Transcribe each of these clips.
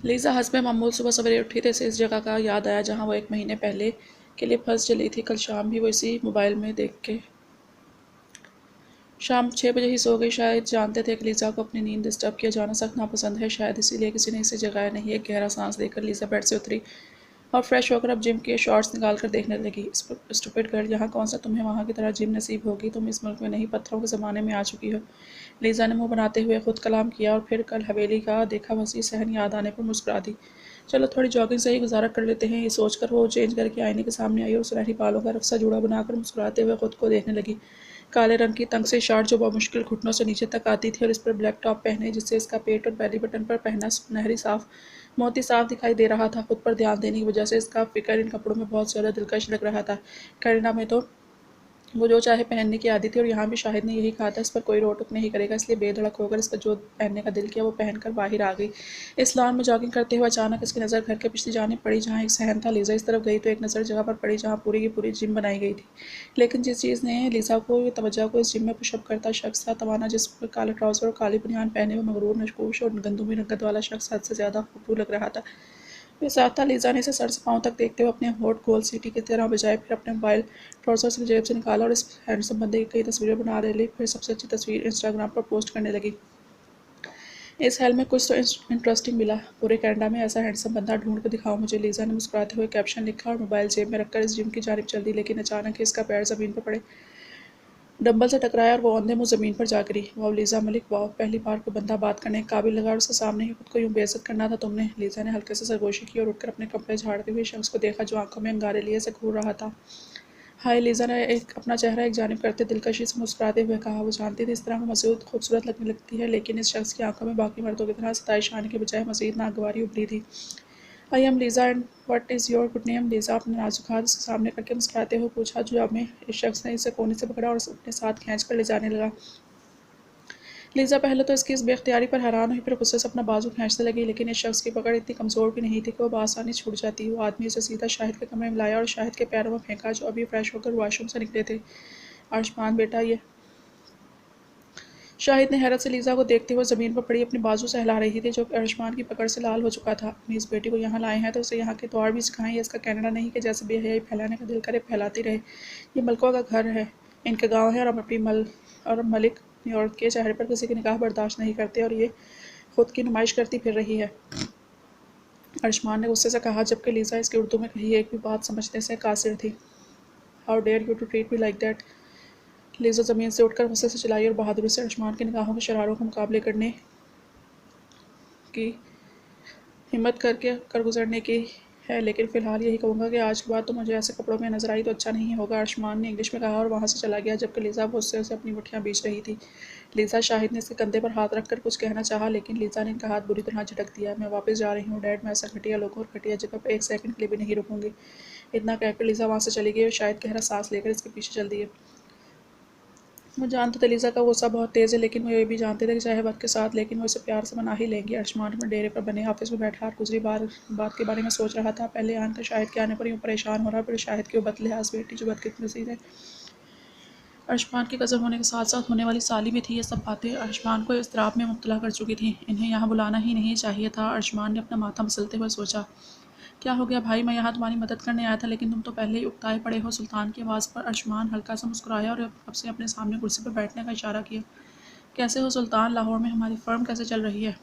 Lisa हस्बे मामूल सुबह सवेरे उठी तो इसे इस जगह का याद आया जहाँ वो 1 महीने पहले के लिए फंस चली थी। कल शाम भी वो इसी मोबाइल में देख के शाम 6 बजे ही सो गई। शायद जानते थे कि लीज़ा को अपनी नींद डिस्टर्ब किया जाना सख्त नापसंद है। शायद इसीलिए किसी ने इसे जगाया नहीं। एक गहरा सांस लेकर लीज़ा बेड से उतरी और फ्रेश होकर अब जिम के शॉर्ट्स निकाल कर देखने लगी। स्टूपिड गर्ल, यहाँ कौन सा तुम्हें वहाँ की तरह जिम नसीब होगी? तुम इस मुल्क में नहीं, पत्थरों के ज़माने में आ चुकी हो। लीज़ा ने मुंह बनाते हुए खुद कलाम किया और फिर कल हवेली का देखा वसी सहन याद आने पर मुस्कुरा दी। चलो थोड़ी जॉगिंग से ही गुजारा कर लेते हैं, ये सोचकर वो चेंज करके आईने के सामने आई और सुनहरी बालों का रफ्सा जूड़ा बनाकर मुस्कुराते हुए खुद को देखने लगी। काले रंग की तंग सी शर्ट जो मुश्किल घुटनों से नीचे तक आती थी और इस पर ब्लैक टॉप पहने जिससे इसका पेट और बेली बटन पर पहना सुनहरी साफ मोती साफ दिखाई दे रहा था। खुद पर ध्यान देने की वजह से इसका फिकर इन कपड़ों में बहुत ज़्यादा दिलकश लग रहा था। करीना में तो वो जो चाहे पहनने की आदत थी और यहाँ भी शाहिद ने यही कहा था इस पर कोई रोक टोक नहीं करेगा, इसलिए बेधड़क होकर इसका जो पहनने का दिल किया वो पहनकर बाहर आ गई। इस लॉन में जॉगिंग करते हुए अचानक इसकी नज़र घर के पिछली जानिब पड़ी जहाँ एक सहन था। लीज़ा इस तरफ गई तो एक नज़र जगह पर पड़ी जहाँ पूरी की पूरी जिम बनाई गई थी। लेकिन जिस चीज़ ने लीज़ा को तवज्जो को इस जिम में पुशअप करता शख्स था, तवाना जिस्म पर काला ट्राउज़र और काली बनियान पहने हुए मगरूर नशकोश और गंदुमी रंगत वाला शख्स हद से ज़्यादा खूबसूरत लग रहा था। बेसाख्ता लीज़ा ने इसे सर से पाँव तक देखते हुए अपने होंठ गोल सीटी की तरह बजाए, फिर अपने मोबाइल ट्राउज़र्स की जेब से निकाला और इस हैंडसम बंदे की कई तस्वीरें बना ली। फिर सबसे अच्छी तस्वीर इंस्टाग्राम पर पोस्ट करने लगी। इस हाल में कुछ तो इंटरेस्टिंग मिला। पूरे कनाडा में ऐसा हैंडसम बंदा ढूंढ कर दिखाओ मुझे, लीज़ा ने मुस्कुराते हुए कैप्शन लिखा और मोबाइल जेब में रखकर इस जिम की जानिब चल दी। लेकिन अचानक ही इसका पैर ज़मीन पर पड़े डंबल से टकराया और वो औंधे मुँह ज़मीन पर जा गिरी। वाह लीज़ा मलिक वाह, पहली बार कोई बंदा बात करने के काबिल लगा और उसके सामने ही खुद को यूँ बेइज्जत करना था तुमने। लीज़ा ने हल्के से सरगोशी की और उठकर अपने कपड़े झाड़ते हुए शख्स को देखा जो आंखों में अंगारे लिए से घूर रहा था। हाय, लीज़ा ने अपना चेहरा एक जानिब करते दिलकशी से मुस्कुराते हुए कहा। वो जानती थी इस तरह मसूद खूबसूरत लगने लगती है, लेकिन इस शख्स की आंखों में बाकी मर्दों की तरह सताइश आने के बजाय मज़ीद नागवारी उभरी थी। I am Lisa and what is your good name? Lisa अपने नाजुक हाथ उसके सामने करके मुस्कुराते हुए पूछा। जवाब में इस शख्स ने इसे कोने से पकड़ा और अपने साथ खींच कर ले जाने लगा। लीज़ा पहले तो इसकी इस बेख्तियारी पर हैरान हुई, फिर गुस्से से अपना बाजू खींचने लगी, लेकिन इस शख्स की पकड़ इतनी कमज़ोर भी नहीं थी कि वो बआसानी छूट जाती। वो आदमी उसे सीधा शाहिद के कमरे में लाया और शाहिद के पैरों में फेंका जो अभी फ्रेश होकर वॉशरूम से निकले थे। आयुष्मान बेटा ये। शाहिद ने हैरत से लीज़ा को देखते हुए ज़मीन पर पड़ी अपनी बाजू से हिला रही थी जो आयुष्मान की पकड़ से लाल हो चुका था। अपनी इस बेटी को यहाँ लाए हैं तो उसे यहाँ के तौर भी सिखाएं। इसका कनाडा नहीं कि जैसे बेहयाई फैलाने का दिल करे फैलाती रहे। ये मलकों का घर है, इनके गाँव है और अपनी मलिक अपनी औरत के चेहरे पर किसी की निगाह बर्दाश्त नहीं करते और ये खुद की नुमाइश करती फिर रही है। आयुष्मान ने गुस्से से कहा, जबकि लीज़ा इसकी उर्दू में कही एक भी बात समझने से कासिर थी। How dare you to treat me like that? Lisa ज़मीन से उठकर गुस्से से चिल्लाई और बहादुरी से आयुष्मान की निगाहों के शरारों का मुकाबले करने की हिम्मत करके कर गुजरने की है। लेकिन फ़िलहाल यही कहूँगा कि आज के बाद तो मुझे ऐसे कपड़ों में नजर आई तो अच्छा नहीं होगा, आयुष्मान ने इंग्लिश में कहा और वहाँ से चला गया, जबकि लीज़ा गुस्से से अपनी मुठ्ठियाँ बींच रही थी। लीज़ा शाहिद ने इसके कंधे पर हाथ रखकर कुछ कहना चाहा, लेकिन लीज़ा ने इनका हाथ बुरी तरह झटक दिया। मैं वापस जा रही हूँ डैड, मैं ऐसा घटिया लोगों और घटिया जगह पर एक सेकंड के लिए भी नहीं रुकूंगी। इतना कहकर लीज़ा वहाँ से चली गई और शाहिद गहरा सांस लेकर इसके पीछे चल दिए। वो जानते थे लीज़ा का गुस्सा बहुत तेज़ है, लेकिन वो ये भी जानते थे कि चाहे वक्त के साथ लेकिन वो इसे प्यार से मना ही लेंगे। आयुष्मान अपने डेरे पर बने ऑफिस में बैठा और गुजरी बात के बारे में सोच रहा था। पहले आन का शाहिद के आने पर यूँ परेशान हो रहा, फिर शाहिद की वो बदलिहाज बेटी जो बदकिस्मती है आयुष्मान की कज़न होने के साथ साथ होने वाली साली भी थी। ये सब बातें आयुष्मान को इज़्तिराब में मुब्तला कर चुकी थी। इन्हें यहाँ बुलाना ही नहीं चाहिए था। आयुष्मान ने अपना माथा मसलते हुए सोचा। क्या हो गया भाई? मैं यहाँ तुम्हारी मदद करने आया था, लेकिन तुम तो पहले ही उकताए पड़े हो। सुल्तान की आवाज़ पर आयुष्मान हल्का सा मुस्कुराया और अब से अपने सामने कुर्सी पर बैठने का इशारा किया। कैसे हो सुल्तान? लाहौर में हमारी फ़र्म कैसे चल रही है?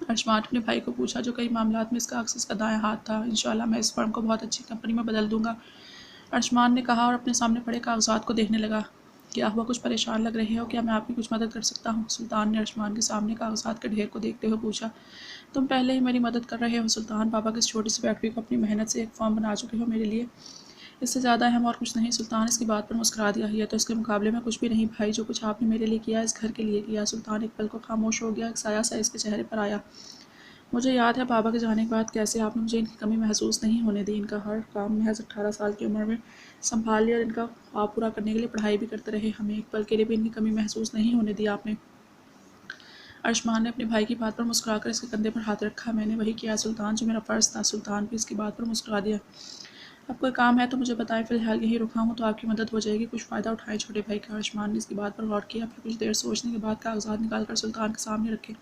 आयुष्मान अपने भाई को पूछा जो कई मामलात में इसका अक्सर इसका दायां हाथ था। इंशाल्लाह मैं इस फ़र्म को बहुत अच्छी कंपनी में बदल दूंगा, आयुष्मान ने कहा और अपने सामने पड़े कागजात को देखने लगा। क्या हुआ, कुछ परेशान लग रहे हो? क्या मैं आपकी कुछ मदद कर सकता हूँ? सुल्तान ने आयुष्मान के सामने कागजात के ढेर को देखते हुए पूछा। तुम पहले ही मेरी मदद कर रहे हो सुल्तान। पापा की इस छोटी सी फैक्ट्री को अपनी मेहनत से एक फॉर्म बना चुके हो मेरे लिए। इससे ज़्यादा अहम और कुछ नहीं। सुल्तान इसकी बात पर मुस्कुरा दिया। ये तो इसके मुकाबले में कुछ भी नहीं भाई। जो कुछ आपने मेरे लिए किया, इस घर के लिए किया। सुल्तान एक पल को खामोश हो गया। एक साया सा इसके चेहरे पर आया। मुझे याद है पापा के जाने के बाद कैसे आपने मुझे इनकी कमी महसूस नहीं होने दी। इनका हर काम महज 18 साल की उम्र में संभाल लिया और इनका ख्वाब पूरा करने के लिए पढ़ाई भी करते रहे। हमें एक पल के लिए भी इनकी कमी महसूस नहीं होने दी आपने। आयुष्मान ने अपने भाई की बात पर मुस्कुराकर इसके कंधे पर हाथ रखा। मैंने वही किया सुल्तान जो मेरा फ़र्ज़ था। सुल्तान भी इसकी बात पर मुस्कुरा दिया। अब कोई काम है तो मुझे बताएं, फ़िलहाल यहीं रुका हूँ तो आपकी मदद हो जाएगी। कुछ फ़ायदा उठाएं छोटे भाई का। आयुष्मान ने इसकी बात पर गौर किया, फिर कुछ देर सोचने के बाद कागजात निकाल कर सुल्तान के सामने रखे।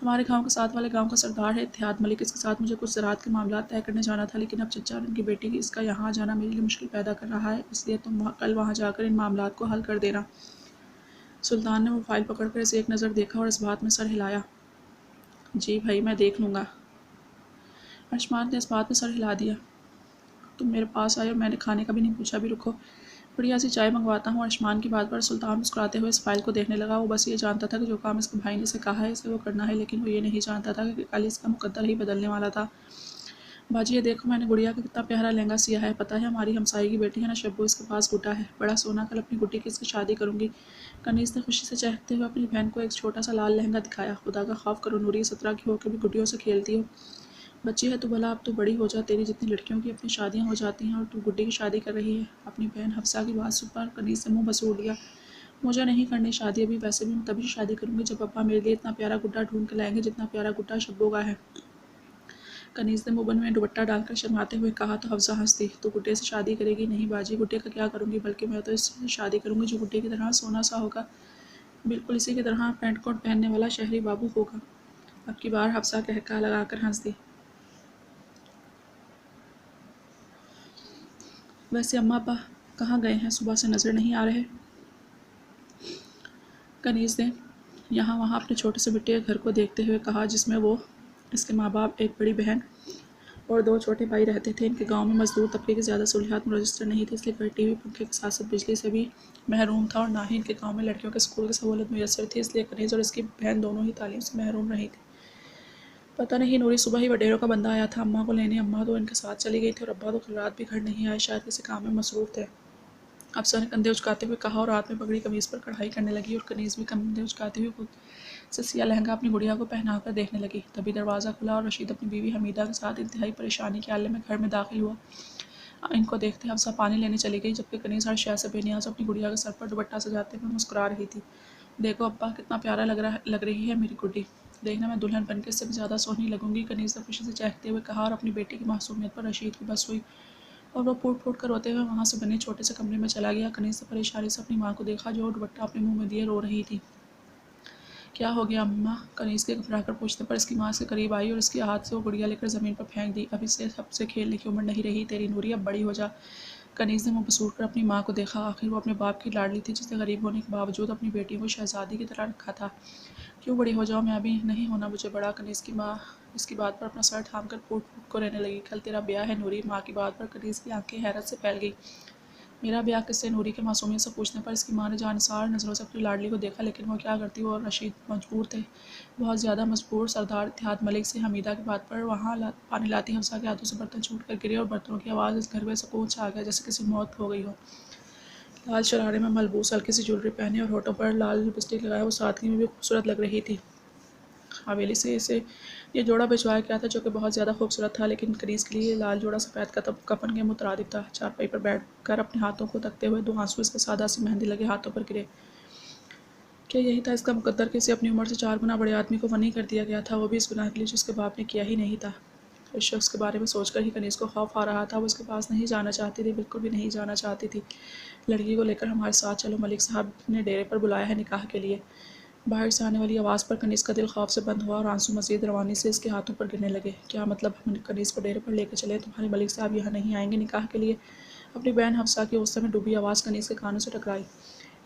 हमारे गांव के साथ वाले गांव का सरदार है इत्तेहाद मलिक, इसके साथ मुझे कुछ ज़राअत के मामला तय करने जाना था, लेकिन अब चचा और उनकी बेटी की इसका यहाँ जाना मेरे लिए मुश्किल पैदा कर रहा है, इसलिए तुम कल वहाँ जाकर इन मामलात को हल कर देना। सुल्तान ने वो फाइल पकड़कर इसे एक नज़र देखा और इस बात में सर हिलाया। जी भाई, मैं देख लूँगा। अर्शमान ने इस बात में सर हिला दिया। तुम मेरे पास आए और मैंने खाने का भी नहीं पूछा। भी रुको, बढ़िया सी चाय मंगवाता हूँ। अर्शमान की बात पर सुल्तान मुस्कुराते हुए इस फाइल को देखने लगा। वो बस ये जानता था कि जो काम इसके भाई ने इसे कहा है इसे वो करना है, लेकिन वो ये नहीं जानता था कि कल इसका मुकद्दर ही बदलने वाला था। बाजी, ये देखो, मैंने गुड़िया का कितना प्यारा लहंगा सिया है। पता है, हमारी हमसाई की बेटी है ना शब्बू, इसके पास गुड्डा है बड़ा सोना। कल अपनी गुड्डी की इसकी शादी करूंगी। कनीज़ ने खुशी से चहकते हुए अपनी बहन को एक छोटा सा लाल लहंगा दिखाया। खुदा का खौफ करो नूरी, 17 की होकर भी गुड्डियों से खेलती हो। बच्ची है तू, भला अब तो बड़ी हो जा। तेरी जितनी लड़कियों की अपनी शादियां हो जाती हैं और तू गुड्डी की शादी कर रही है। अपनी बहन हफ्सा की बात सुनकर कनीज़ ने मुंह बसूर लिया। मुझे नहीं करनी शादी अभी, वैसे भी मैं तभी शादी करूंगी जब अब्बा मेरे लिए इतना प्यारा गुड्डा ढूंढ के लाएंगे जितना प्यारा गुड्डा शब्बो का है। कनीज़ ने मुबन में दुपट्टा डालकर शर्माते हुए कहा तो हफ्सा हंस दी। तो गुड्डे से शादी करेगी? नहीं बाजी, गुड्डे का क्या करूँगी, बल्कि मैं तो इससे शादी करूँगी जो गुड्डे की तरह सोना सा होगा, बिल्कुल इसी की तरह पेंट कोट पहनने वाला शहरी बाबू होगा। अब की बार हफ्सा कहका लगाकर हंस दी। वैसे अम्मा अब्बा कहाँ गए हैं, सुबह से नज़र नहीं आ रहे। कनीज़ ने यहाँ वहाँ अपने छोटे से बिट्टे के घर को देखते हुए कहा, जिसमें वो, इसके माँ बाप, एक बड़ी बहन और 2 छोटे भाई रहते थे। इनके गांव में मजदूर तबके की ज़्यादा सहूलियात में रजिस्टर नहीं थी, इसलिए घर टीवी पंखे के साथ साथ बिजली से भी महरूम था, और ना ही इनके गांव में लड़कियों के स्कूल की सहूलत मैसर थी, इसलिए कनीज़ और इसकी बहन दोनों ही तालीम से महरूम रही थी। पता नहीं, नूरी सुबह ही वडेरों का बंदा आया था अम्मा को लेने। अम्मा तो इनके साथ चली गई थी और अब्बा तो कल रात भी घर नहीं आए, शायद किसी काम में मसरूफ़ थे। अफसर ने कंधे उचकाते हुए कहा और रात में पगड़ी कमीज़ पर कढ़ाई करने लगी, और कनीज़ भी कंधे उचकाते हुए खुद से सिया लहंगा अपनी गुड़िया को पहनाकर देखने लगी। तभी दरवाज़ा खुला और रशीद अपनी बीवी हमीदा के साथ इंतहाई परेशानी के आले में घर में दाखिल हुआ। इनको देखते हफ्सा पानी लेने चली गई, जबकि कनीज़ हर शय से बेनियाज अपनी गुड़िया के सर पर दुपट्टा सजाते हुए मुस्कुरा रही थी। देखो अब्बा, कितना प्यारा लग रही है मेरी गुड्डी। देखना, मैं दुल्हन बनके इससे भी ज़्यादा सोहनी लगूंगी। कनीज़ ने खुशी से चहकते हुए कहा, और अपनी बेटी की मासूमियत पर रशीद की बस हुई और वो फूट फूट कर रोते हुए वहाँ से बने छोटे से कमरे में चला गया। कनीज़ ने परेशानी से अपनी माँ को देखा, जो दुपट्टा अपने मुंह में दिए रो रही थी। क्या हो गया अम्मा? कनीज़ के घबराकर पूछने पर इसकी माँ इसके करीब आई और इसके हाथ से वो गुड़िया लेकर ज़मीन पर फेंक दी। अब इससे सबसे खेलने की उम्र नहीं रही तेरी नूरी, अब बड़ी हो जा। कनीज़ ने मुँह बसूर कर अपनी माँ को देखा। आखिर वो अपने बाप की लाडली थी, जिसने गरीब होने के बावजूद अपनी बेटी को शहजादी की तरह रखा था। क्यों बड़ी हो जाऊँ मैं, अभी नहीं होना मुझे बड़ा। कनीज़ की माँ इसकी बात पर अपना सर थाम कर फूट फूट को रहने लगी। कल तेरा ब्याह है नूरी। माँ की बात पर कनीज़ की आंखें हैरत से फैल गई। मेरा ब्याह किससे? नूरी के मासूमियत से पूछने पर इसकी माँ ने जानसार नज़रों से अपनी लाडली को देखा, लेकिन वो क्या करती। वो और रशीद मजबूर थे, बहुत ज़्यादा मजबूर। सरदार इत्तेहाद मलिक से हमीदा की बात पर वहाँ पानी लाती हफ्सा के हाथों से बर्तन छूट कर गिरे और बर्तनों की आवाज़ इस घर में सुकून छा गया, जैसे किसी मौत हो गई हो। लाल शरारे में मलबूस हल्की सी ज्वेलरी पहने और होठों पर लाल लिपस्टिक लगाए वो सादगी में भी खूबसूरत लग रही थी। हवेली से इसे ये जोड़ा भिजवाया गया था, जो कि बहुत ज़्यादा खूबसूरत था, लेकिन कनीज़ के लिए लाल जोड़ा सफ़ेद कफन के मुतरादिफ था। चारपाई पर बैठकर अपने हाथों को तकते हुए 2 आंसू इसके सादा सी मेहंदी लगे हाथों पर गिरे। क्या यही था इसका मुकद्दर कि इसे अपनी उम्र से 4 गुना बड़े आदमी को वनी कर दिया गया था, वो भी इस गुनाह के लिए जो उसके बाप ने किया ही नहीं था। इस शख्स के बारे में सोचकर ही कनीज़ को खौफ आ रहा था। वो उसके पास नहीं जाना चाहती थी, बिल्कुल भी नहीं जाना चाहती थी। लड़की को लेकर हमारे साथ चलो, मलिक साहब ने डेरे पर बुलाया है निकाह के लिए। बाहर से आने वाली आवाज़ पर कनीज़ का दिल खौफ से बंद हुआ और आंसू मज़ीद रवानी से इसके हाथों पर गिरने लगे। क्या मतलब, हम कनीज़ को डेरे पर लेकर चले? तुम्हारे मलिक साहब यहाँ नहीं आएंगे निकाह के लिए? अपनी बहन हफ्सा की गुस्से में डूबी आवाज़ कनीज़ के कानों से टकराई।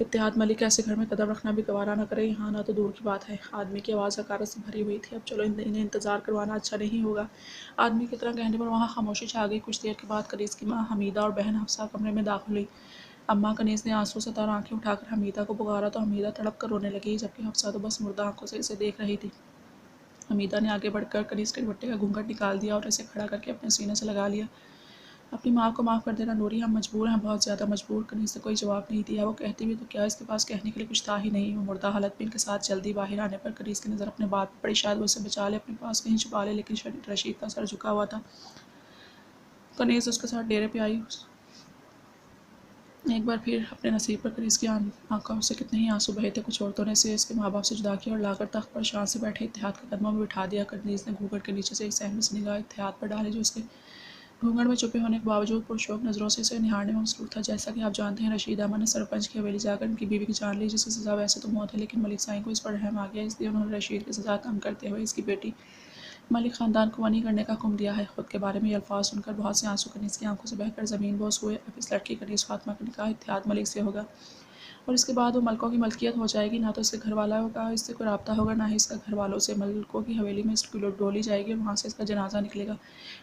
इत्तेहाद मलिक ऐसे घर में कदम रखना भी गवारा न करे, यहाँ ना तो दूर की बात है। आदमी की आवाज़ हकारत से भरी हुई थी। अब चलो, इन्हें इंतज़ार करवाना अच्छा नहीं होगा। आदमी की तरह कहने पर वहाँ खामोशी छा गई। कुछ देर के बाद कनीज़ की माँ हमीदा और बहन हफ्सा कमरे में दाखिल हुई। अम्मा, कनीज़ ने आंसू से तर आंखें उठाकर हमीदा को पुकारा तो हमीदा तड़प कर रोने लगी, जबकि हफ्सा तो बस मुर्दा आंखों से इसे देख रही थी। हमीदा ने आगे बढ़कर कनीज़ के दुपट्टे का घूंघट निकाल दिया और इसे खड़ा करके अपने सीने से लगा लिया। अपनी माँ को माफ़ कर देना नूरी, हम मजबूर हैं, बहुत ज़्यादा मजबूर। कनीज़ ने कोई जवाब नहीं दिया। वो कहती भी तो क्या, इसके पास कहने के लिए कुछ था ही नहीं। वो मुर्दा हालत में इनके साथ जल्दी बाहर आने पर कनीज़ की नज़र अपने बाप पर पड़ी। शायद वो इसे बचा ले, अपने पास कहीं छुपा ले, लेकिन रशीद का सर झुका हुआ था। कनीज़ उसके साथ डेरे पे आई। एक बार फिर अपने नसीब पर कनीज़ की आंखों से कितने ही आंसू बहे थे। कुछ औरतों ने इसे इसके माँ बाप से जुदा किया और लाकर तख्त पर शान से बैठे इत्तेहाद के कदमों में बिठा दिया। कनीज़ ने घूंघट के नीचे से एक सहमी सी निगाह इत्तेहाद पर डाली, जो उसके घूंघट में छुपे होने के बावजूद पुरशौक नज़रों से इसे निहारने में मसरूफ़ था। जैसा कि आप जानते हैं, रशीद अहमद ने सरपंच की हवेली जाकर उनकी बीवी की जान ली, जिसकी सज़ा वैसे तो मौत है, लेकिन मलिक साईं को इस पर रहम आ गया। इसलिए उन्होंने रशीद की सज़ा कम करते हुए इसकी बेटी मलिक ख़ानदान को वनी करने का हुक्म दिया है। खुद के बारे में ये अल्फाज सुनकर बहुत से आंसू कनीज़ की आंखों से बहकर ज़मीन बोस हुए। अब इस लड़की कनीज़ फातिमा का निकाह इत्तेहाद मलिक से होगा और इसके बाद वो मलकों की मलकियत हो जाएगी। ना तो इसके घर वालों का इससे कोई रब्ता होगा, ना ही इसका घर वालों से। मलकों की हवेली में इसकी डोली जाएगी और वहाँ से इसका जनाजा निकलेगा।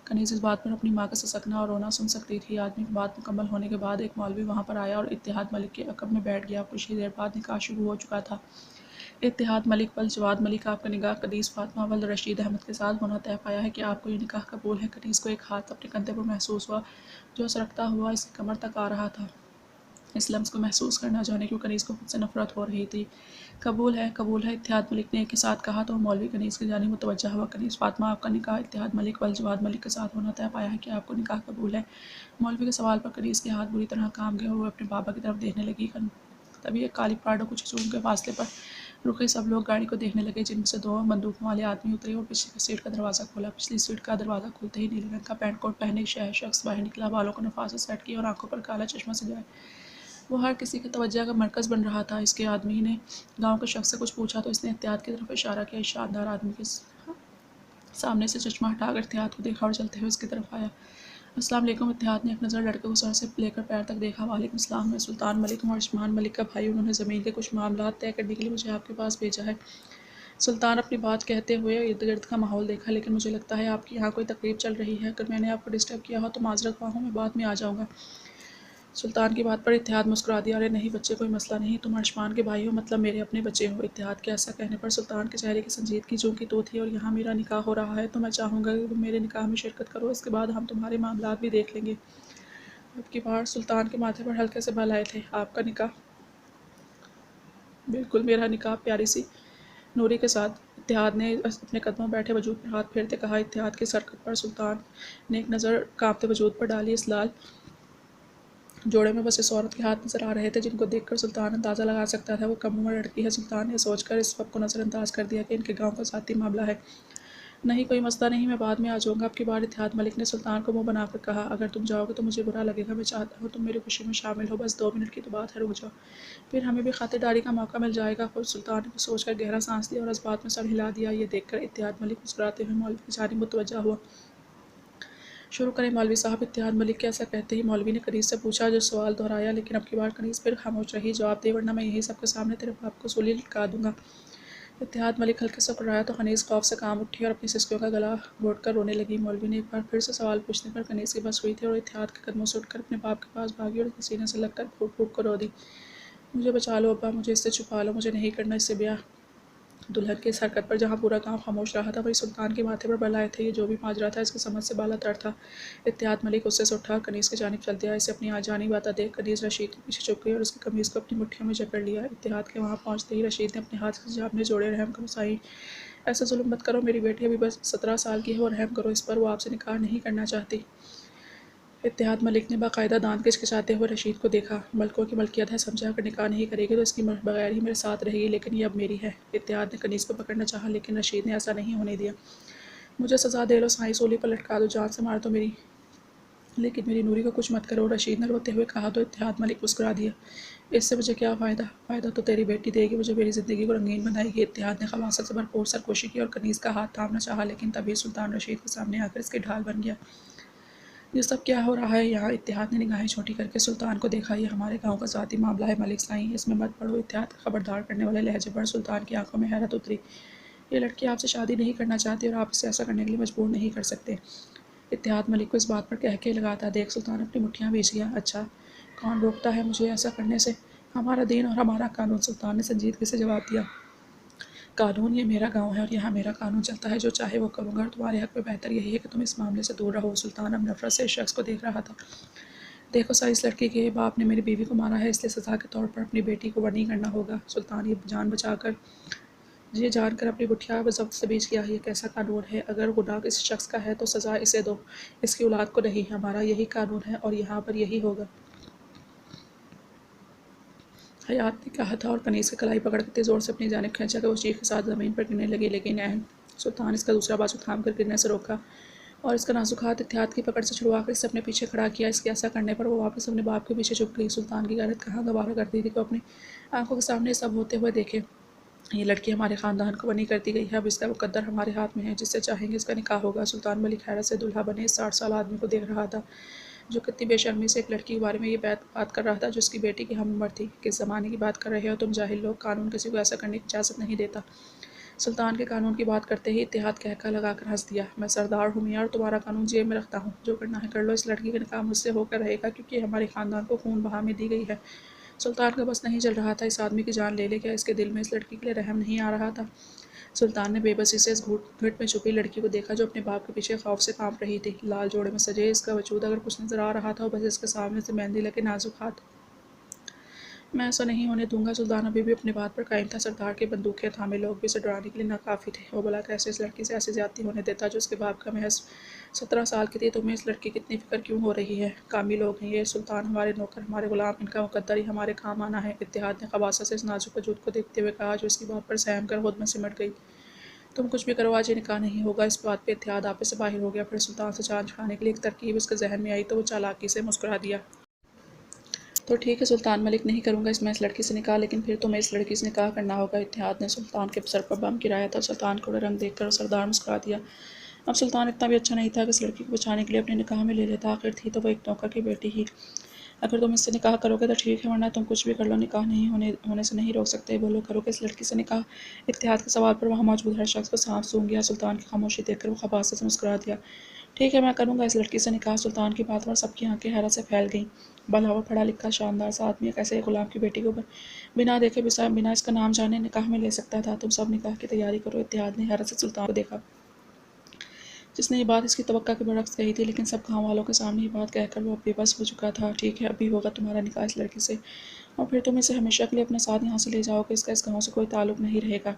कनीज़ इस बात पर अपनी माँ का ससकना और रोना सुन सकती थी। आदमी की बात मुकम्मल होने के बाद एक मौलवी वहाँ पर आया और इत्तेहाद मलिक के अक़ब में बैठ गया। कुछ ही देर बाद निकाह शुरू हो चुका था। इत्तेहाद मलिक वल जवाद मलिक, आपका निकाह कनीज़ फातिमा वल रशीद अहमद के साथ होना तय पाया है कि आपको ये निकाह कबूल है। कनीज़ को एक हाथ अपने कंधे पर महसूस हुआ जो सरकता हुआ इसकी कमर तक आ रहा था। इस लम्स को महसूस करना जाने क्यों कनीज़ को खुद से नफरत हो रही थी। कबूल है, इत्तेहाद मलिक ने एक के साथ कहा तो मौलवी कनीज़ की जानिब मुतवज्जा हुआ। कनीज़ फातिमा, आपका निकाह इत्तेहाद मलिक वल जवाद मलिक के साथ होना तय पाया है कि आपको निकाह कबूल है। मौलवी के सवाल पर कनीज़ के हाथ बुरी तरह कांप गए और वो अपने बाबा की तरफ देखने लगी। तभी एक काली प्राडो कुछ जूम के फासले पर रुके। सब लोग गाड़ी को देखने लगे, जिनमें से दो बंदूकों वाले आदमी उतरे और पिछली सीट का दरवाज़ा खोला। पिछली सीट का दरवाज़ा खुलते ही नीले रंग का पैंट कोट पहने एक शख्स बाहर निकला। बालों को नफास से सेट किया और आंखों पर काला चश्मा सजाए वो हर किसी की तवज्जो का मरकज़ बन रहा था। इसके आदमी ने गांव के शख्स से कुछ पूछा तो इसने इत्तेहाद की तरफ इशारा किया। इस शानदार आदमी के सामने से चश्मा हटाकर इत्तेहाद को देखा और चलते हुए उसकी तरफ आया। अस्सलाम वालेकुम। इत्तेहाद ने एक नज़र लड़के को सर से लेकर पैर तक देखा। वालेकुम सलाम, मैं सुल्तान मलिक हूँ और उस्मान मलिक का भाई। उन्होंने ज़मीन के कुछ मामलात तय करने के लिए मुझे आपके पास भेजा है। सुल्तान अपनी बात कहते हुए इर्द गिर्द का माहौल देखा, लेकिन मुझे लगता है आपकी यहाँ कोई तकलीफ चल रही है। अगर मैंने आपको डिस्टर्ब किया हो तो माजरत ख्वाह हूँ, मैं बाद में आ जाऊँगा। सुल्तान की बात पर इत्तेहाद मुस्कुरा दिया। अरे नहीं बच्चे, कोई मसला नहीं, तुम अर्शमान के भाई हो, मतलब मेरे अपने बच्चे हो। इत्तेहाद के ऐसा कहने पर सुल्तान के चेहरे की संजीदगी जो कि तो थी। और यहाँ मेरा निकाह हो रहा है तो मैं चाहूँगा कि तुम मेरे निकाह में शिरकत करो, इसके बाद हम तुम्हारे मामलात भी देख लेंगे। अब की बार सुल्तान के माथे पर हल्के से बल आए थे। आपका निकाह? बिल्कुल मेरा निकाह प्यारी सी नूरी के साथ। इत्तेहाद ने अपने कदमों बैठे वजूद पर हाथ फेरते कहा। इत्तेहाद की सरकत पर सुल्तान ने एक नज़र कांपते वजूद पर डाली। इस लाल जोड़े में बस इस औरत के हाथ नजर आ रहे थे जिनको देखकर सुल्तान अंदाज़ा लगा सकता था वो कम उम्र लड़की है। सुल्तान ने सोचकर इस वक्त को नज़रअंदाज कर दिया कि इनके गांव का ज़ाती मामला है। नहीं, कोई मसला नहीं, मैं बाद में आ जाऊँगा। अब की बार इत्तेहाद मलिक ने सुल्तान को मुंह बनाकर कहा, अगर तुम जाओगे तो मुझे बुरा लगेगा। मैं चाहता हूँ तुम मेरी खुशी में शामिल हो। बस 2 मिनट की तो बात है, रुक जाओ, फिर हमें भी खातिरदारी का मौका मिल जाएगा। खुद सुल्तान ने कुछ सोचकर गहरा सांस लिया और इस बात में सर हिला दिया। ये देखकर इत्तेहाद मलिक मुस्कुराते हुए मौलवी की जानिब मुतवज्जा हुआ। शुरू करें मौलवी साहब। इत्तेहाद मलिक के ऐसा कहते ही मौलवी ने कनीज़ से पूछा, जो सवाल दोहराया, लेकिन अब की बार कनीज़ फिर खामोश रही। जवाब दे, वरना मैं यही सबके सामने तेरे बाप को सूली लटका दूंगा। इत्तेहाद मलिक हल्के से मुस्कुराया तो कनीज़ खौफ से काम उठी और अपनी सिसकियों का गला घोंटकर रोने लगी। मौलवी ने एक बार फिर से सवाल पूछने पर कनीज़ की बस हुई थी और इत्तेहाद के कदमों से उठकर अपने बाप के पास भागी और उसके सीने से लगकर फूट फूट कर रो दी। मुझे बचा लो अब्बा, मुझे इससे छुपा लो, मुझे नहीं करना इससे ब्याह। दुल्हन की इस हरकत पर जहाँ पूरा गांव खामोश रहा था, वहीं सुल्तान के माथे पर बल आए थे। ये जो भी माजरा था इसकी समझ से बाला तर था। इत्तेहाद मलिक गुस्से से उठा और कनीज़ की जानिब चल दिया। इसे अपनी जानिब आता देख कनीज़ रशीद के पीछे चुप गई और उसकी कमीज़ को अपनी मुट्ठियों में जकड़ लिया। इत्तेहाद के वहाँ पहुँचते ही रशीद ने अपने हाथ से जामने जोड़े। रहम करो साईं, ऐसा जुल्म मत करो, मेरी बेटी अभी बस 17 साल की है और रहम करो इस पर, वो आपसे निकाह नहीं करना चाहती। इत्तेहाद मलिक ने बाकायदा दांत किचकिचाते हुए रशीद को देखा। मलकों की मलकियत है, समझा, अगर निकाह नहीं करेगी तो इसकी बगैर ही मेरे साथ रहेगी, लेकिन ये अब मेरी है। इत्तेहाद ने कनीज़ को पकड़ना चाहा, लेकिन रशीद ने ऐसा नहीं होने दिया। मुझे सज़ा दे लो साईं, सूली पर लटका दो, जान से मार दो मेरी, लेकिन मेरी नूरी को कुछ मत करो, रशीद ने रोते हुए कहा। तो इत्तेहाद मलिक मुस्कुरा दिया। इससे मुझे क्या फ़ायदा? फ़ायदा तो तेरी बेटी देगी, मुझे मेरी ज़िंदगी को रंगीन बनाएगी। इत्तेहाद ने खबासत से भरपूर सरकोशी की और कनीज़ का हाथ थामना चाहा, लेकिन तभी सुल्तान रशीद के सामने आकर इसकी ढाल बन गया। ये सब क्या हो रहा है यहाँ? इत्तेहाद ने निगाहें छोटी करके सुल्तान को देखा। ये हमारे गांव का ज़ाती मामला है मलिक साईं, इसमें मत पड़ो। इत्तेहाद का खबरदार करने वाले लहजे पर सुल्तान की आंखों में हैरत उतरी। ये लड़की आपसे शादी नहीं करना चाहती और आप इसे ऐसा करने के लिए मजबूर नहीं कर सकते। इत्तेहाद मलिक को इस बात पर कह के लगाता देख सुल्तान अपनी मुठ्ठियाँ भींच गया। अच्छा, कौन रोकता है मुझे ऐसा करने से? हमारा दीन और हमारा कानून, सुल्तान ने संजीदगी से जवाब दिया। कानून? ये मेरा गांव है और यहाँ मेरा कानून चलता है, जो चाहे वो करूँगा, और तुम्हारे हक में बेहतर यही है कि तुम इस मामले से दूर रहो। सुल्तान अब नफरत से इस शख्स को देख रहा था। देखो सर, इस लड़की के बाप ने मेरी बीवी को मारा है, इसलिए सज़ा के तौर पर अपनी बेटी को वनी करना होगा। सुल्तान ये जानकर अपनी बुठिया जब्त से बीच किया। ये कैसा कानून है? अगर गुनाह इस शख्स का है तो सज़ा इसे दो, इसकी औलाद को नहीं। हमारा यही कानून है और यहाँ पर यही होगा। हयात ने कहा था और कनीज़ की कलाई पकड़ के ज़ोर से अपनी जानिब खींचा कि वो चीख के साथ ज़मीन पर गिरने लगी, लेकिन सुल्तान इसका दूसरा बाजू थाम कर गिरने से रोका और इसका नाजुक हाथ इत्तेहाद की पकड़ से छुड़वाकर इसे अपने पीछे खड़ा किया। इसके ऐसा करने पर वो वापस अपने बाप के पीछे छुप गई। सुल्तान की गैरत कहाँ गवारा करती थी कि वो अपनी आंखों के सामने सब होते हुए देखे। ये लड़की हमारे ख़ानदान को बनी कर दी गई है, अब इसका मुकद्दर हमारे हाथ में है, जिससे चाहेंगे इसका निकाह होगा। सुल्तान मलिक हैरत से दुल्हा बने इस 60 साल आदमी को देख रहा था, जो कितनी बेशर्मी से एक लड़की के बारे में ये बात कर रहा था जो उसकी बेटी की हम उम्र थी। किस ज़माने की बात कर रहे हो तुम जाहिल लोग, कानून किसी को ऐसा करने की इजाज़त नहीं देता। सुल्तान के कानून की बात करते ही इत्तेहाद कहका लगाकर हंस दिया। मैं सरदार हूँ मियाँ और तुम्हारा कानून जेब में रखता हूँ, जो करना है कर लो। इस लड़की का निकाह मुझसे होकर रहेगा क्योंकि हमारे ख़ानदान को खून बहा में दी गई है। सुल्तान का बस नहीं चल रहा था इस आदमी की जान ले ले, क्या इसके दिल में इस लड़की के लिए रहम नहीं आ रहा था। सुल्तान ने बेबसी से इस घुट में छुपी लड़की को देखा जो अपने बाप के पीछे खौफ से कांप रही थी। लाल जोड़े में सजे इसका वजूद अगर कुछ नजर आ रहा था बस इसके सामने से मेहंदी लगे नाजुक हाथ। मैं ऐसा नहीं होने दूंगा। सुल्तान अभी भी अपनी बात पर कायम था। सरदार की बंदूकें थामे लोग भी इसे डराने के लिए नाकाफी थे। वो बोला, कैसे इस लड़की से ऐसी ज्यादती होने देता जो उसके बाप का महज 17 साल की थी। तुम्हें इस लड़की की इतनी फिक्र क्यों हो रही है? कामी लोग हैं ये। सुल्तान हमारे नौकर, हमारे गुलाम, इनका मुकद्दर ही हमारे काम आना है। इत्तेहाद ने खबासा से इस नाजुक वजूद को देखते हुए कहा, जो इसकी बात पर सहम कर खुद में सिमट गई। तुम कुछ भी करो, आज ये निकाह नहीं होगा। इस बात पे इत्तेहाद आपे से बाहर हो गया। फिर सुल्तान से जान छुड़ाने के लिए एक तरकीब उसके जहन में आई तो वो चालाकी से मुस्कुरा दिया। तो ठीक है सुल्तान मलिक, नहीं करूँगा इसमें इस लड़की से निकाह, लेकिन फिर तुम्हें इस लड़की से निकाह करना होगा। इत्तेहाद ने सुल्तान के सर पर बम गिराया था। सुल्तान को रंग देखकर सरदार मुस्कुरा दिया। अब सुल्तान इतना भी अच्छा नहीं था कि इस लड़की को बचाने के लिए अपने निकाह में ले लेता। आखिर थी तो वो एक नौकर की बेटी ही। अगर तुम इससे निकाह करोगे तो ठीक है, वरना तुम कुछ भी कर लो, निकाह नहीं होने से नहीं रोक सकते। बोलो, करोगे इस लड़की से निकाह? इत्तेहाद के सवाल पर वहाँ मौजूद हर शख्स को सांप सूंघ गया। सुल्तान की खामोशी देखकर वो खबासे से मुस्कुरा दिया। ठीक है, मैं करूँगा इस लड़की से निकाह। सुल्तान की बात पर सबकी आंखें हैरत से फैल गईं। भला हुआ पढ़ा लिखा शानदार सा आदमी कैसे गुलाम की बेटी को बिना देखे बिना इसका नाम जाने निकाह में ले सकता था? तुम सब निकाह की तैयारी करो। इत्तेहाद ने हैरत से सुल्तान को देखा, जिसने ये बात इसकी तवक्का के बरक्स कही थी, लेकिन सब गाँव वालों के सामने ये बात कहकर वो अब बेबस हो चुका था। ठीक है, अभी होगा तुम्हारा निकाह इस लड़की से, और फिर तुम इसे हमेशा के लिए अपने साथ यहाँ से ले जाओगे। इसका इस गाँव से कोई ताल्लुक नहीं रहेगा।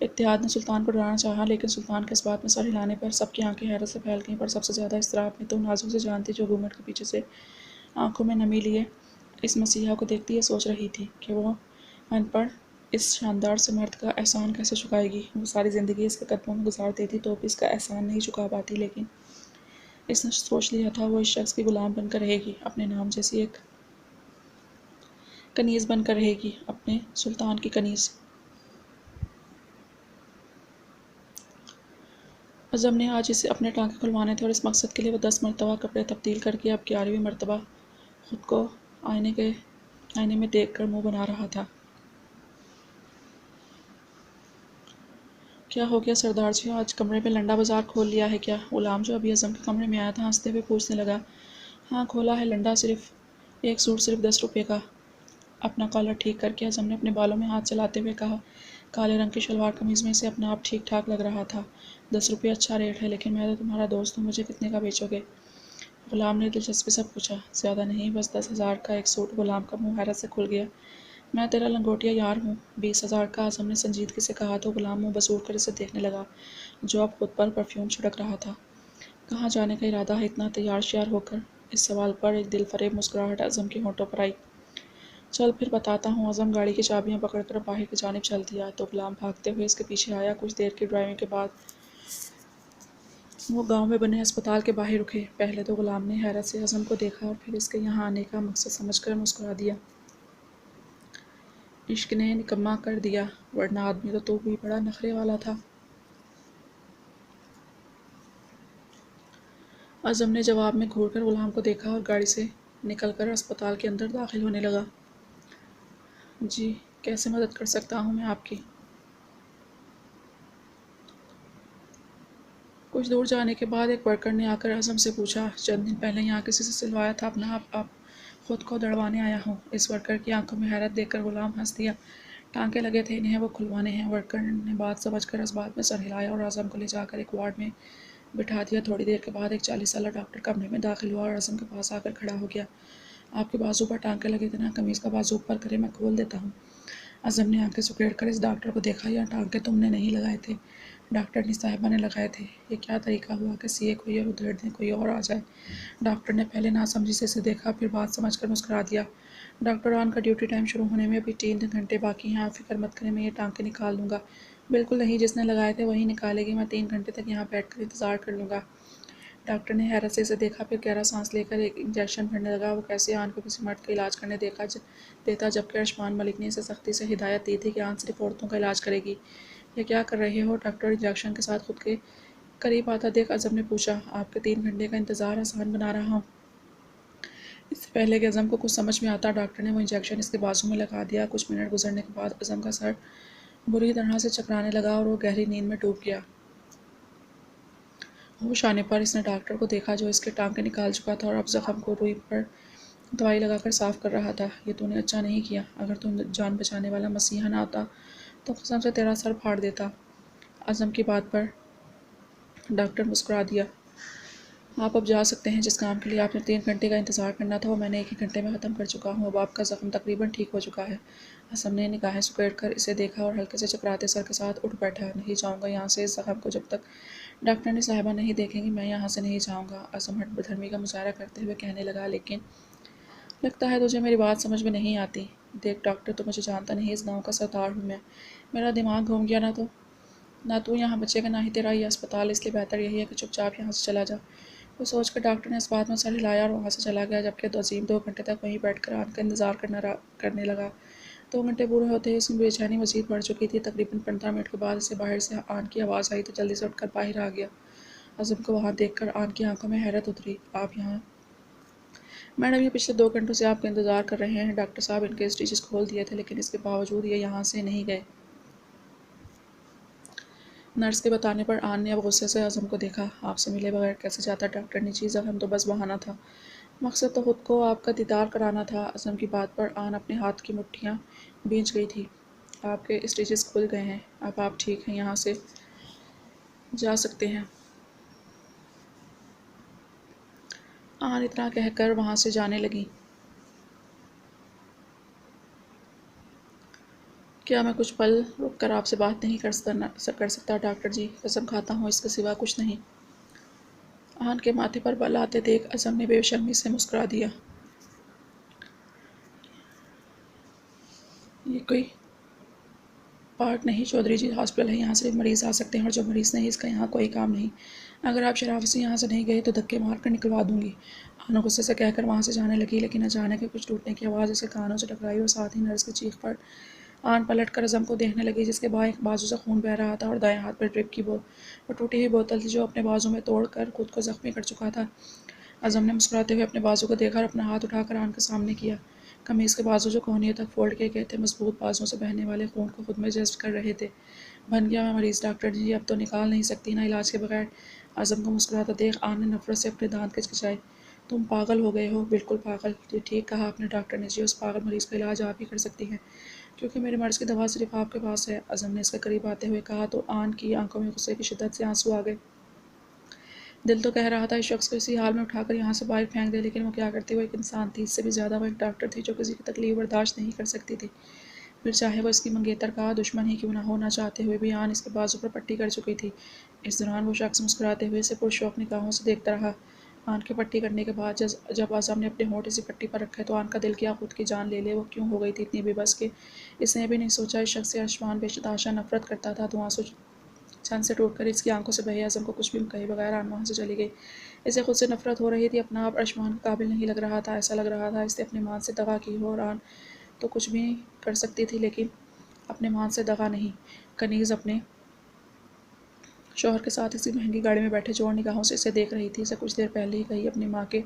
इत्तेहाद ने सुल्तान को डराना चाहा, लेकिन सुल्तान के इस बात में सर हिलाने पर सबकी आंखें हैरत से फैल गईं। पर सबसे ज़्यादा इसराब में तो नाजुक से जान थी जो घूंघट के पीछे से आंखों में नमी लिए इस मसीहा को देखती ये सोच रही थी कि वो अनपढ़ इस शानदार से मर्द का एहसान कैसे चुकाएगी। वो सारी ज़िंदगी इसके कदमों में गुजार देती तो भी इसका एहसान नहीं चुका पाती, लेकिन इसने सोच लिया था वो इस शख्स की गुलाम बनकर रहेगी, अपने नाम जैसी एक कनीज़ बनकर रहेगी, अपने सुल्तान की कनीज़। अज़म ने आज इसे अपने टाँके खुलवाने थे और इस मकसद के लिए वो 10 मरतबा कपड़े तब्दील करके अब 11वीं मरतबा खुद को आईने में देख कर मुँह बना रहा था। क्या हो गया सरदार जी, आज कमरे में लंडा बाजार खोल लिया है क्या? गुलाम जो अभी अज़म के कमरे में आया था हंसते हुए पूछने लगा। हाँ खोला है लंडा, सिर्फ एक सूट सिर्फ 10 रुपये का। अपना कॉलर ठीक करके अज़म ने अपने बालों में हाथ चलाते हुए कहा। काले रंग की शलवार कमीज़ में इसे अपना आप ठीक ठाक लग रहा था। 10 रुपये अच्छा रेट है, लेकिन मैं तो तुम्हारा दोस्त हूँ, मुझे कितने का बेचोगे? गुलाम ने दिलचस्पी से पूछा। ज़्यादा नहीं, बस 10,000 का एक सूट। गुलाम का मुंह हैरत से खुल गया। मैं तेरा लंगोटिया यार हूँ। 20,000 का, आज़म ने संजीदगी से कहा तो गुलाम मुँह बसूर कर इसे देखने लगा, जो अब खुद पर परफ्यूम छिड़क रहा था। कहाँ जाने का इरादा है इतना तैयार श्यार होकर? इस सवाल पर एक दिलफरेब मुस्कुराहट अज़म के होंठों पर आई। चल फिर बताता हूँ। अज़म गाड़ी की चाबियाँ पकड़कर बाहर की जानिब चल दिया तो गुलाम भागते हुए इसके पीछे आया। कुछ देर की ड्राइविंग के बाद वो गांव में बने अस्पताल के बाहर रुके। पहले तो गुलाम ने हैरत से अज़म को देखा और फिर इसके यहाँ आने का मकसद समझकर मुस्कुरा दिया। इश्क ने निकम्मा कर दिया, वरना आदमी तो तू भी बड़ा नखरे वाला था। अज़म ने जवाब में घूरकर गुलाम को देखा और गाड़ी से निकलकर अस्पताल के अंदर दाखिल होने लगा। जी, कैसे मदद कर सकता हूँ मैं आपकी? कुछ दूर जाने के बाद एक वर्कर ने आकर अज़म से पूछा, चंद दिन पहले यहाँ किसी से सिलवाया था अपना आप खुद को दड़वाने आया हूँ। इस वर्कर की आंखों में हैरत देखकर गुलाम हंस दिया। टांके लगे थे, इन्हें वो खुलवाने हैं। वर्कर ने बात समझकर इस बात में सर हिलाया और आज़म को ले जाकर एक वार्ड में बिठा दिया। थोड़ी देर के बाद एक 40 साला डॉक्टर कमरे में दाखिल हुआ और आज़म के पास आकर खड़ा हो गया। आपके बाजू पर टांके लगे थे ना, कमीज़ का बाजू ऊपर करें, मैं खोल देता हूँ। अज़म ने आंखें सुकेड़ कर इस डॉक्टर को देखा। यह टांके तुमने नहीं लगाए थे, डॉक्टर ने साहिबा ने लगाए थे। ये क्या तरीका हुआ कि सीए कोई और उधेड़ दें कोई और आ जाए? डॉक्टर ने पहले नासमझी से इसे देखा, फिर बात समझकर मुस्कुरा दिया। डॉक्टर ऑन का ड्यूटी टाइम शुरू होने में अभी 3 घंटे बाकी हैं, आप फिक्र मत करें, मैं ये टांके निकाल दूंगा। बिल्कुल नहीं, जिसने लगाए थे वही निकालेगी। मैं 3 घंटे तक यहाँ बैठ कर इंतज़ार कर लूँगा। डॉक्टर ने हैरत से इसे देखा, फिर गहरा सांस लेकर एक इंजेक्शन भरने लगा। वो कैसे आन को किसी मर्द का इलाज करने देता, जबकि अरशमान मलिक ने इसे सख्ती से हिदायत दी थी कि आन सिर्फ औरतों का इलाज करेगी। ये क्या कर रहे हो? डॉक्टर इंजेक्शन के साथ खुद के करीब आता देख अज़म ने पूछा। आपके 3 घंटे का इंतज़ार आसान बना रहा हूँ। इससे पहले कि अज़म को कुछ समझ में आता, डॉक्टर ने वो इंजेक्शन इसके बाजू में लगा दिया। कुछ मिनट गुजरने के बाद अज़म का सर बुरी तरह से चकराने लगा और वो गहरी नींद में डूब गया। होश आने पर इसने डॉक्टर को देखा, जो इसके टांके निकाल चुका था और अब जख्म को रुई पर दवाई लगाकर साफ कर रहा था। ये तूने अच्छा नहीं किया। अगर तुम जान बचाने वाला मसीहा ना होता तो कसम से तेरा सर फाड़ देता। अज़म की बात पर डॉक्टर मुस्कुरा दिया। आप अब जा सकते हैं। जिस काम के लिए आपने 3 घंटे का इंतज़ार करना था वो मैंने 1 ही घंटे में ख़त्म कर चुका हूँ। अब आपका ज़ख्म तकरीबन ठीक हो चुका है। असम ने निगाहें सुकेड़ कर इसे देखा और हल्के से चकराते सर के साथ उठ बैठा। नहीं जाऊँगा यहाँ से इस ज़ख्म को जब तक डॉक्टर ने साहिबा नहीं देखेंगी। मैं यहाँ से नहीं जाऊँगा। असम हठधर्मी का मुजाहरा करते हुए कहने लगा। लेकिन लगता है तुझे मेरी बात समझ में नहीं आती। देख डॉक्टर, तो मुझे जानता नहीं, इस गाँव का सरदार हूँ मैं। मेरा दिमाग घूम गया ना तू यहाँ बचेगा ना ही तेरा ये अस्पताल, इसलिए बेहतर यही है कि चुपचाप यहाँ से चला जा। वो सोचकर डॉक्टर ने इस बात में सर हिलाया और वहाँ से चला गया, जबकि अजीम 2 घंटे तक वहीं बैठकर आन का इंतज़ार करने लगा। 2 घंटे पूरे होते ही उसकी बेचैनी मजीद बढ़ चुकी थी। तकरीबन 15 मिनट के बाद इसे बाहर से आन की आवाज़ आई तो जल्दी से उठकर बाहर आ गया। अज़म को वहाँ देखकर आन की आंखों में हैरत उतरी। आप यहाँ? मैडम, ये पिछले 2 घंटों से आपका इंतज़ार कर रहे हैं। डॉक्टर साहब इनके स्टिचेस खोल दिए थे, लेकिन इसके बावजूद ये यहाँ से नहीं गए। नर्स के बताने पर आन ने अब गुस्से से आज़म को देखा। आपसे मिले बगैर कैसे जाता? डॉक्टर ने जी ज़ख्म तो बस बहाना था, मकसद तो खुद को आपका दीदार कराना था। आज़म की बात पर आन अपने हाथ की मुट्ठियाँ भींच गई थी। आपके स्टिचेस खुल गए हैं, अब आप ठीक हैं, यहाँ से जा सकते हैं। आन इतना कहकर वहाँ से जाने लगी। क्या मैं कुछ पल रुक कर आपसे बात नहीं कर सकता? डॉक्टर जी, कसम खाता हूँ इसके सिवा कुछ नहीं। आन के माथे पर बल आते देख अज़म ने बेशर्मी से मुस्कुरा दिया। ये कोई पार्क नहीं चौधरी जी, हॉस्पिटल है। यहाँ सिर्फ मरीज़ आ सकते हैं और जो मरीज़ नहीं, इसका यहाँ कोई काम नहीं। अगर आप शराफत से यहाँ से नहीं गए तो धक्के मार कर निकलवा दूँगी। आना गुस्से से कहकर वहाँ से जाने लगी, लेकिन अचानक ही कुछ टूटने की आवाज़ इसके कानों से टकराई और साथ ही नर्स की चीख पर आन पलट कर अज़म को देखने लगी, जिसके बाएं बाजू से खून बह रहा था और दाएं हाथ पर ड्रिप की वो टूटी हुई बोतल थी, जो अपने बाजू में तोड़ कर खुद को जख्मी कर चुका था। अज़म ने मुस्कुराते हुए अपने बाजू को देखा और अपना हाथ उठाकर आन के सामने किया। कमीज़ के बाजू जो कोहनियों तक फोल्ड किए गए थे, मजबूत बाजुओं से बहने वाले खून को खुद में जज्ब कर रहे थे। बन गया मैं मरीज़ डॉक्टर जी, अब तो निकाल नहीं सकती ना इलाज के बगैर। आज़म को मुस्कुराता देख आन ने नफरत से अपने दांत किचकिचाए। तुम पागल हो गए हो, बिल्कुल पागल। ये ठीक कहा आपने डॉक्टर ने जी, उस पागल मरीज़ का इलाज आप ही कर सकती हैं, क्योंकि मेरे मर्ज़ की दवा सिर्फ आपके पास है। अज़म ने इसके करीब आते हुए कहा तो आन की आंखों में गुस्से की शिद्दत से आंसू आ गए। दिल तो कह रहा था इस शख्स को इसी हाल में उठाकर यहाँ से बाहर फेंक दे, लेकिन वो क्या करती? वो एक इंसान थी, इससे भी ज़्यादा वो एक डॉक्टर थी जो किसी की तकलीफ बर्दाश्त नहीं कर सकती थी। फिर चाहे वो इसकी मंगेतर का दुश्मन ही क्यों ना हो, ना चाहते हुए भी आन इसके बाजू पर पट्टी कर चुकी थी। इस दौरान वो शख्स मुस्कुराते हुए इसे पुरशौक निगाहों से देखता रहा। आन के पट्टी करने के बाद जब आज़म ने अपने होंठ इसी पट्टी पर रखे तो आन का दिल किया खुद की जान ले ले। वो क्यों हो गई थी इतनी बेबस के इसने भी नहीं सोचा इस शख्स से अरशमान बेशताशा नफरत करता था। तो आंसू छन से टूटकर इसकी आंखों से बहे। आज़म को कुछ भी कहे बगैर आन वहाँ से चली गई। इसे खुद से नफरत हो रही थी, अपना आप अरशमान के काबिल नहीं लग रहा था। ऐसा लग रहा था इसने अपनी मान से दगा की हो और आन तो कुछ भी कर सकती थी, लेकिन अपने मान से दगा नहीं। कनीज़ अपने शौहर के साथ इसी महंगी गाड़ी में बैठे जोर निगाहों से इसे देख रही थी। इसे कुछ देर पहले ही कही अपनी माँ के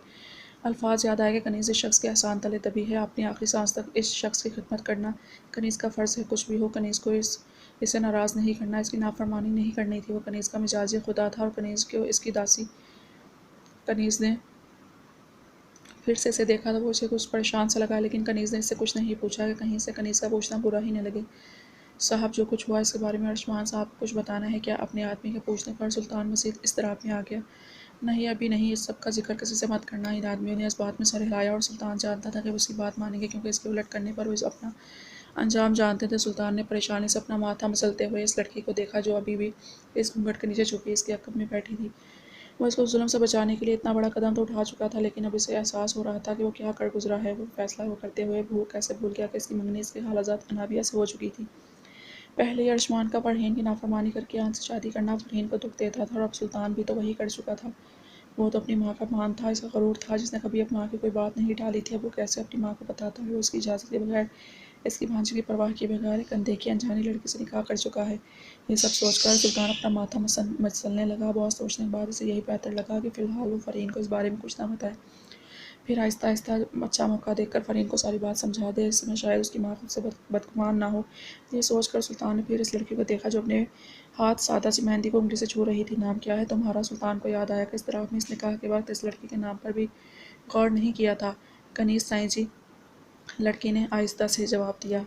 अल्फाज याद आए कि कनीज़ इस शख्स के एहसान तले दबी है, अपनी आखिरी सांस तक इस शख्स की खिदमत करना कनीज़ का फ़र्ज़ है। कुछ भी हो, कनीज़ को इसे नाराज़ नहीं करना, इसकी नाफरमानी नहीं करनी थी। वो कनीज़ का मिजाजी खुदा था और कनीज़ को इसकी दासी। कनीज़ ने फिर से इसे देखा तो वो उसे कुछ परेशान सा लगा, लेकिन कनीज़ ने इससे कुछ नहीं पूछा कि कहीं से कनीज़ का पूछना बुरा ही न लगे। साहब, जो कुछ हुआ इसके बारे में अरशमान साहब को कुछ बताना है क्या? अपने आदमी के पूछने पर सुल्तान मजीद इज़्तिराब में आ गया। नहीं, अभी नहीं, इस सब का जिक्र किसी से मत करना। इन आदमियों ने इस बात में सर हिलाया और सुल्तान जानता था कि वो उसकी बात मानेंगे, क्योंकि इसके उलट करने पर वो अपना अंजाम जानते थे। सुल्तान ने परेशानी से अपना माथा मसलते हुए इस लड़की को देखा, जो अभी भी इस घूंघट के नीचे छुपी इसके अकब में बैठी थी। वो इसको जुल्म से बचाने के लिए इतना बड़ा कदम तो उठा चुका था, लेकिन अब इसे एहसास हो रहा था कि वो क्या कर गुजरा है। वो फैसला वो करते हुए भूख कैसे भूल गया कि इसकी मंगनी इसके हालाजात अनाबिया से हो चुकी थी। पहले ही अरशमान का फरहीन की नाफरमानी करके आन से शादी करना फरहीन को दुख देता था, और अब सुल्तान भी तो वही कर चुका था। वो तो अपनी माँ का मान था, इसका गरूर था, जिसने कभी अपनी माँ की कोई बात नहीं टाली थी। अब वो कैसे अपनी माँ को बताता है वो उसकी इजाज़त के बगैर, इसकी भांजी की परवाह किए बगैर एक अनदेखी अनजानी लड़की से निकाह कर चुका है। ये सब सोचकर सुल्तान अपना माथा मसलने लगा। बहुत सोचने के बाद इसे यही बेहतर लगा कि फ़िलहाल वो फ़रीन को इस बारे में कुछ ना बताए, फिर आहिस्ता आहिस्ता अच्छा मौका देखकर फ़रीन को सारी बात समझा दे। इस समय शायद उसकी माँ खुद से बदगुमान ना हो। ये सोचकर सुल्तान ने फिर इस लड़की को देखा जो अपने हाथ सादा सी मेहंदी को उंगली से छू रही थी। नाम क्या है तुम्हारा? सुल्तान को याद आया कि इस तरह आपने इस निकाह के वक्त इस लड़की के नाम पर भी गौर नहीं किया था। कनीज़ साईं जी, लड़की ने आहिस्ता से जवाब दिया।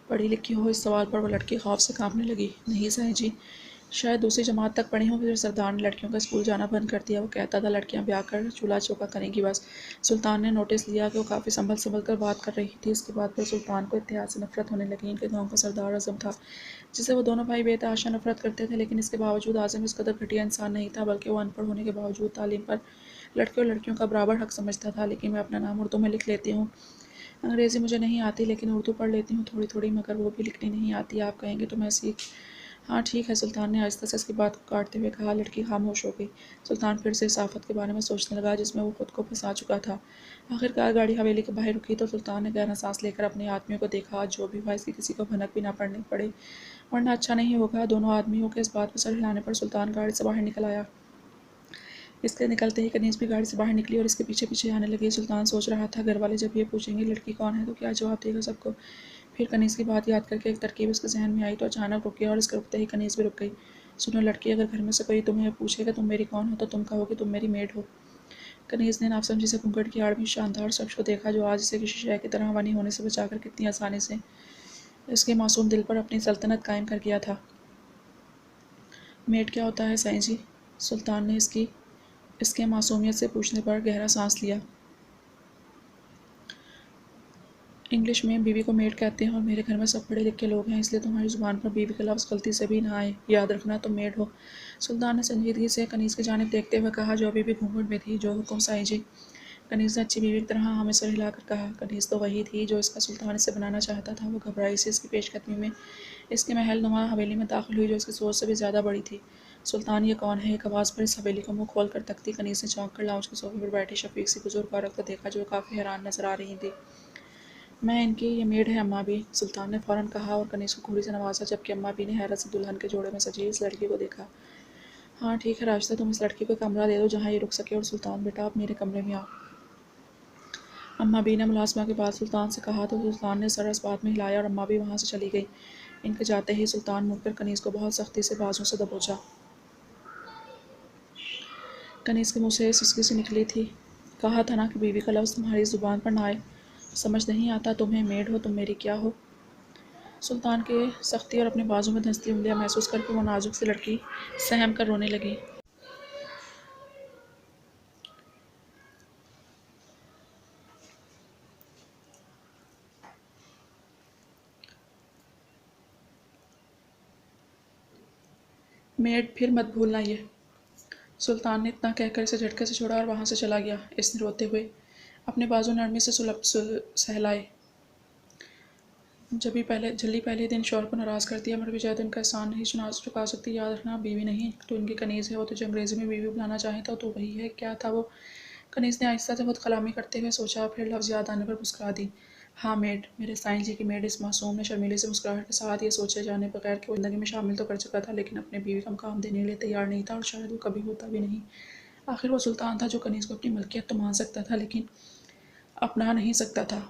पढ़ी लिखी हो? इस सवाल पर वह लड़की खौफ से कांपने लगी। नहीं साईं जी, शायद दूसरी जमात तक पढ़ी हूँ, फिर सरदार ने लड़कियों का स्कूल जाना बंद कर दिया। वो कहता था लड़कियां ब्याह कर चूल्हा चौका करेंगी बस। सुल्तान ने नोटिस लिया कि वो काफ़ी संभल संभल कर बात कर रही थी। इसके बाद फिर सुल्तान को इत्तेहाद से नफरत होने लगी। इनके गाँव का सरदार आज़म था, जिसे वो दोनों भाई बेतहाशा नफरत करते थे, लेकिन इसके बावजूद आज़म इस कदर घटिया इंसान नहीं था, बल्कि वो अनपढ़ होने के बावजूद तालीम पर लड़के और लड़कियों का बराबर हक समझता था। लेकिन मैं अपना नाम उर्दू में लिख लेती हूँ, अंग्रेज़ी मुझे नहीं आती, लेकिन उर्दू पढ़ लेती हूँ थोड़ी थोड़ी, मगर वो भी लिखनी नहीं आती। आप कहेंगे तो मैं सीख। हाँ ठीक है, सुल्तान ने आहिस्ता से इसकी बात को काटते हुए कहा। लड़की खामोश हो गई। सुल्तान फिर से इस आफत के बारे में सोचने लगा जिसमें वो खुद को फंसा चुका था। आखिरकार गाड़ी हवेली के बाहर रुकी तो सुल्तान ने गहरा सांस लेकर अपने आदमियों को देखा। आज जो भी हुआ इसकी किसी को भनक भी ना पड़नी पड़े, वरना अच्छा नहीं होगा। दोनों आदमियों के इस बात पर सर हिलाने पर सुल्तान गाड़ी से बाहर निकल आया। इसके निकलते ही कनीज़ भी गाड़ी से बाहर निकली और इसके पीछे पीछे आने लगी। सुल्तान सोच रहा था घर वाले जब ये पूछेंगे लड़की कौन है तो क्या जवाब देगा सबको। फिर कनीज़ की बात याद करके एक तरकीब उसके जहन में आई तो अचानक रुक गया और इसके रुकते ही कनीज़ भी रुक गई। सुनो लड़की, अगर घर में से कोई तुम्हें पूछेगा तुम मेरी कौन हो तो तुम कहोगी तुम मेरी मेड हो। कनीज़ ने नापसमझी से घूंघट की आड़ में शानदार शख्स को देखा जो आज इसे किसी शय की तरह हवानी होने से बचाकर कितनी आसानी से इसके मासूम दिल पर अपनी सल्तनत कायम कर गया था। मेड क्या होता है साईं जी? सुल्तान ने इसके मासूमियत से पूछने पर गहरा सांस लिया। इंग्लिश में बीवी को मेड कहते हैं और मेरे घर में सब पढ़े लिखे लोग हैं, इसलिए तुम्हारी ज़ुबान पर बीवी का लफ्ज़ गलती से भी ना आए, याद रखना तुम मेड हो। सुल्तान ने संजीदगी से कनीज़ की जानिब देखते हुए कहा जो अभी भी घूंघट में थी। जो हुक्म साईं जी। कनीज़ ने अच्छी बीवी की तरह हमें सर हिलाकर कहा। कनीज़ तो वही थी जो इसका सुल्तान इसे बनाना चाहता था। वो घबराई से इसकी पेशकदमी में इसके महल नुमा हवेली में दाखिल हुई जो इसकी सोच से भी ज़्यादा बड़ी थी। सुल्तान ये कौन है? एक आवाज़ पर इस हवेली को मुँह खोल कर तकती। कनीज़ ने चौंक कर लाउंज के सोफे पर बैठी शफीक सी बुजुर्ग औरत को देखा जो काफ़ी हैरान नजर आ रही थी। मैं इनकी ये मेड है अम्मा भी, सुल्तान ने फ़ौरन कहा और कनीज़ को घूरी से नवाजा, जबकि अम्मा भी ने हैरत से दुल्हन के जोड़े में सजी इस लड़की को देखा। हाँ ठीक है राशिदा, तुम इस लड़की को कमरा दे दो जहाँ ये रुक सके, और सुल्तान बेटा आप मेरे कमरे में आओ। अम्मा बी ने मुलाजमा के बाद सुल्तान से कहा तो सुल्तान ने सर इस बात में हिलाया और अम्मा भी वहाँ से चली गई। इनके जाते ही सुल्तान मुड़कर कनीज़ को बहुत सख्ती से बाजू से दबोचा। कनीज़ के मुँह से सिसकी सी निकली थी। कहा था ना कि बीवी का लफ्ज़ तुम्हारी ज़ुबान पर ना आए। समझ नहीं आता तुम्हें? मेड हो तुम मेरी, क्या हो? सुल्तान के सख्ती और अपने बाजू में धंसती उंगलियां महसूस करके वो नाजुक सी लड़की सहम कर रोने लगी। मेड फिर मत भूलना ये। सुल्तान ने इतना कहकर इसे झटके से छोड़ा और वहाँ से चला गया। इसने रोते हुए अपने बाजू नरमी से सहलाए। जल्दी पहले दिन शौहर को नाराज़ कर दिया, मगर भी शायद उनका एहसान नहीं चुका सकती। याद रखना बीवी नहीं तो उनकी कनीज़ है। वो तुझे अंग्रेज़ी में बीवी बुलाना चाहे तो वही है। क्या था वो? कनीज़ ने आहिस्ता से खुद कलामी करते हुए सोचा, फिर लफ्ज़ याद आने पर मुस्कुरा दी। हाँ मेड, मेरे साईं जी की मेड। इस मासूम ने शर्मीली से मुस्कुराहट के साथ ये सोचे जाने बगैर कि वो ज़िंदगी में शामिल तो कर चुका था, लेकिन अपने बीवी का मुकाम देने के लिए तैयार नहीं था, और शायद वो कभी होता भी नहीं। आखिर वो सुल्तान था जो कनीज़ को अपनी मलकियत तो मान सकता था, लेकिन अपना नहीं सकता था।